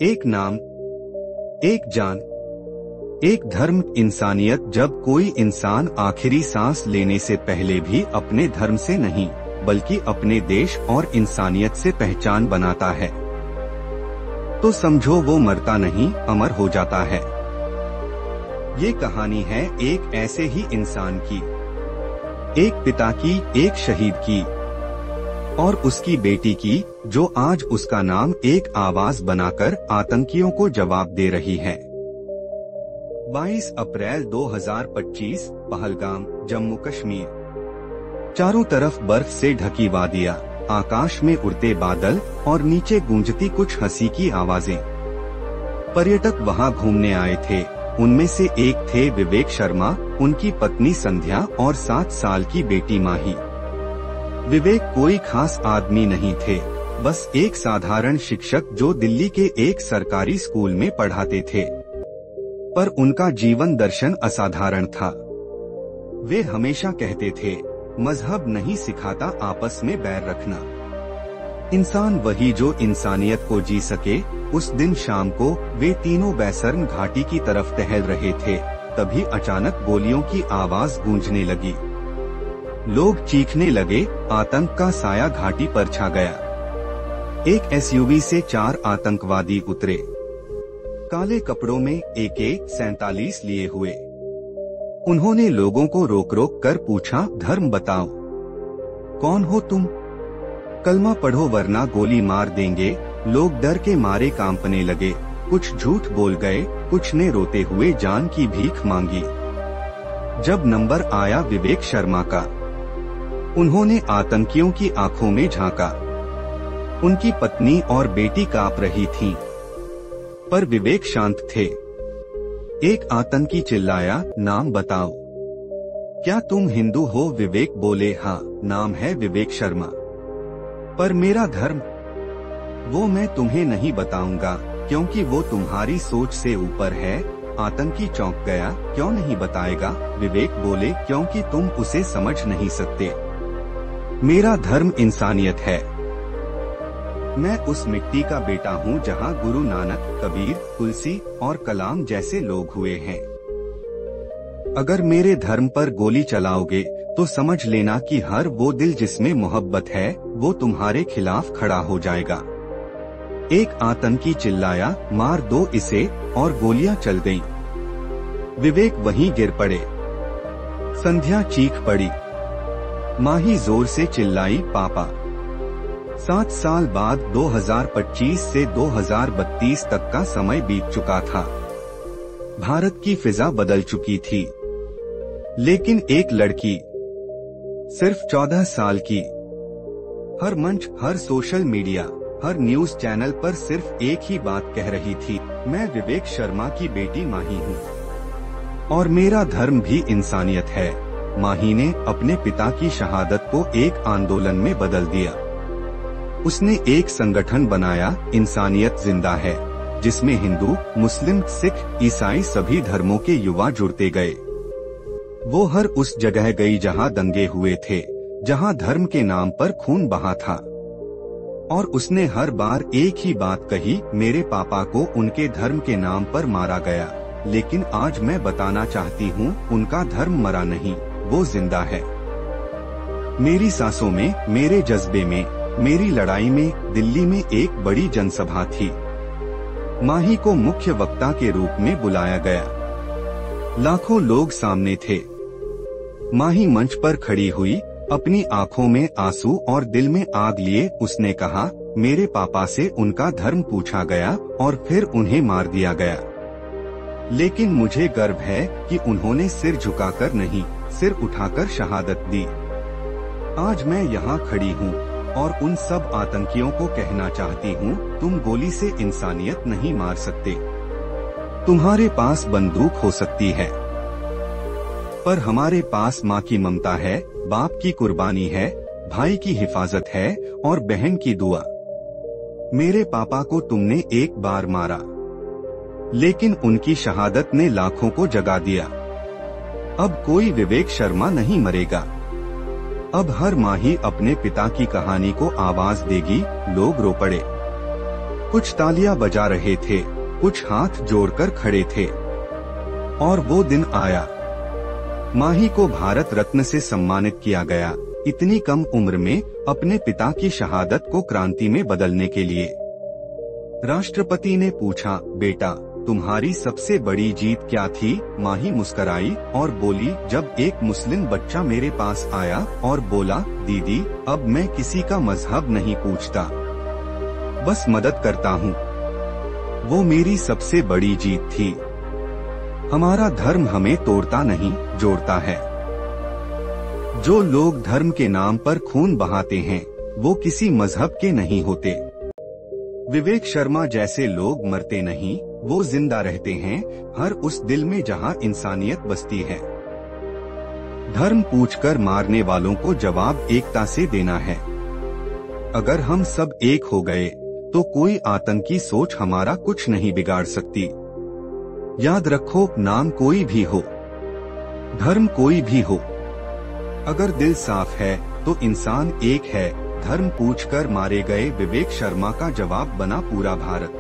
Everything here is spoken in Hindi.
एक नाम, एक जान, एक धर्म, इंसानियत। जब कोई इंसान आखिरी सांस लेने से पहले भी अपने धर्म से नहीं बल्कि अपने देश और इंसानियत से पहचान बनाता है तो समझो वो मरता नहीं, अमर हो जाता है। ये कहानी है एक ऐसे ही इंसान की, एक पिता की, एक शहीद की और उसकी बेटी की, जो आज उसका नाम एक आवाज बनाकर आतंकियों को जवाब दे रही है। 22 अप्रैल 2025, पहलगाम, जम्मू कश्मीर। चारों तरफ बर्फ से ढकी वादियां, आकाश में उड़ते बादल और नीचे गूंजती कुछ हंसी की आवाजें। पर्यटक वहां घूमने आए थे। उनमें से एक थे विवेक शर्मा, उनकी पत्नी संध्या और 7 साल की बेटी माही। विवेक कोई खास आदमी नहीं थे, बस एक साधारण शिक्षक जो दिल्ली के एक सरकारी स्कूल में पढ़ाते थे। पर उनका जीवन दर्शन असाधारण था। वे हमेशा कहते थे, मजहब नहीं सिखाता आपस में बैर रखना, इंसान वही जो इंसानियत को जी सके। उस दिन शाम को वे तीनों बैसर्न घाटी की तरफ टहल रहे थे, तभी अचानक गोलियों की आवाज गूंजने लगी। लोग चीखने लगे, आतंक का साया घाटी पर छा गया। एक एसयूवी से 4 आतंकवादी उतरे, काले कपड़ों में AK-47 लिए हुए। उन्होंने लोगों को रोक रोक कर पूछा, धर्म बताओ, कौन हो तुम? कलमा पढ़ो वरना गोली मार देंगे। लोग डर के मारे कांपने लगे। कुछ झूठ बोल गए, कुछ ने रोते हुए जान की भीख मांगी। जब नंबर आया विवेक शर्मा का, उन्होंने आतंकियों की आंखों में झांका। उनकी पत्नी और बेटी कांप रही थीं, पर विवेक शांत थे। एक आतंकी चिल्लाया, नाम बताओ, क्या तुम हिंदू हो? विवेक बोले, हाँ, नाम है विवेक शर्मा। पर मेरा धर्म? वो मैं तुम्हें नहीं बताऊंगा, क्योंकि वो तुम्हारी सोच से ऊपर है। आतंकी चौंक गया, क्यों नहीं बताएगा? विवेक बोले, क्योंकि तुम उसे समझ नहीं सकते। मेरा धर्म इंसानियत है। मैं उस मिट्टी का बेटा हूँ जहाँ गुरु नानक, कबीर, तुलसी और कलाम जैसे लोग हुए हैं। अगर मेरे धर्म पर गोली चलाओगे तो समझ लेना कि हर वो दिल जिसमें मोहब्बत है वो तुम्हारे खिलाफ खड़ा हो जाएगा। एक आतंकी चिल्लाया, मार दो इसे, और गोलियां चल गईं। विवेक वहीं गिर पड़े। संध्या चीख पड़ी। माही जोर से चिल्लाई, पापा। 7 साल बाद 2025 से 2032 तक का समय बीत चुका था। भारत की फिजा बदल चुकी थी, लेकिन एक लड़की, सिर्फ 14 साल की, हर मंच, हर सोशल मीडिया, हर न्यूज चैनल पर सिर्फ एक ही बात कह रही थी, मैं विवेक शर्मा की बेटी माही हूँ और मेरा धर्म भी इंसानियत है। माही ने अपने पिता की शहादत को एक आंदोलन में बदल दिया। उसने एक संगठन बनाया, इंसानियत जिंदा है, जिसमें हिंदू, मुस्लिम, सिख, ईसाई सभी धर्मों के युवा जुड़ते गए। वो हर उस जगह गई जहां दंगे हुए थे, जहां धर्म के नाम पर खून बहा था, और उसने हर बार एक ही बात कही, मेरे पापा को उनके धर्म के नाम पर मारा गया, लेकिन आज मैं बताना चाहती हूँ, उनका धर्म मरा नहीं, वो जिंदा है। मेरी सांसों में, मेरे जज्बे में, मेरी लड़ाई में। दिल्ली में एक बड़ी जनसभा थी। माही को मुख्य वक्ता के रूप में बुलाया गया। लाखों लोग सामने थे। माही मंच पर खड़ी हुई, अपनी आंखों में आंसू और दिल में आग लिए उसने कहा, मेरे पापा से उनका धर्म पूछा गया और फिर उन्हें मार दिया गया, लेकिन मुझे गर्व है कि उन्होंने सिर झुकाकर नहीं, सिर उठाकर शहादत दी। आज मैं यहाँ खड़ी हूँ और उन सब आतंकियों को कहना चाहती हूँ, तुम गोली से इंसानियत नहीं मार सकते। तुम्हारे पास बंदूक हो सकती है, पर हमारे पास माँ की ममता है, बाप की कुर्बानी है, भाई की हिफाजत है और बहन की दुआ। मेरे पापा को तुमने एक बार मारा, लेकिन उनकी शहादत ने लाखों को जगा दिया। अब कोई विवेक शर्मा नहीं मरेगा। अब हर माही अपने पिता की कहानी को आवाज देगी। लोग रो पड़े। कुछ तालियां बजा रहे थे, कुछ हाथ जोड़कर खड़े थे। और वो दिन आया। माही को भारत रत्न से सम्मानित किया गया, इतनी कम उम्र में अपने पिता की शहादत को क्रांति में बदलने के लिए। राष्ट्रपति ने पूछा, बेटा तुम्हारी सबसे बड़ी जीत क्या थी? माही मुस्कराई और बोली, जब एक मुस्लिम बच्चा मेरे पास आया और बोला, दीदी अब मैं किसी का मजहब नहीं पूछता, बस मदद करता हूँ, वो मेरी सबसे बड़ी जीत थी। हमारा धर्म हमें तोड़ता नहीं, जोड़ता है। जो लोग धर्म के नाम पर खून बहाते हैं वो किसी मजहब के नहीं होते। विवेक शर्मा जैसे लोग मरते नहीं, वो जिंदा रहते हैं हर उस दिल में जहां इंसानियत बसती है। धर्म पूछकर मारने वालों को जवाब एकता से देना है। अगर हम सब एक हो गए तो कोई आतंकी सोच हमारा कुछ नहीं बिगाड़ सकती। याद रखो, नाम कोई भी हो, धर्म कोई भी हो, अगर दिल साफ है तो इंसान एक है। धर्म पूछकर मारे गए विवेक शर्मा का जवाब बना पूरा भारत।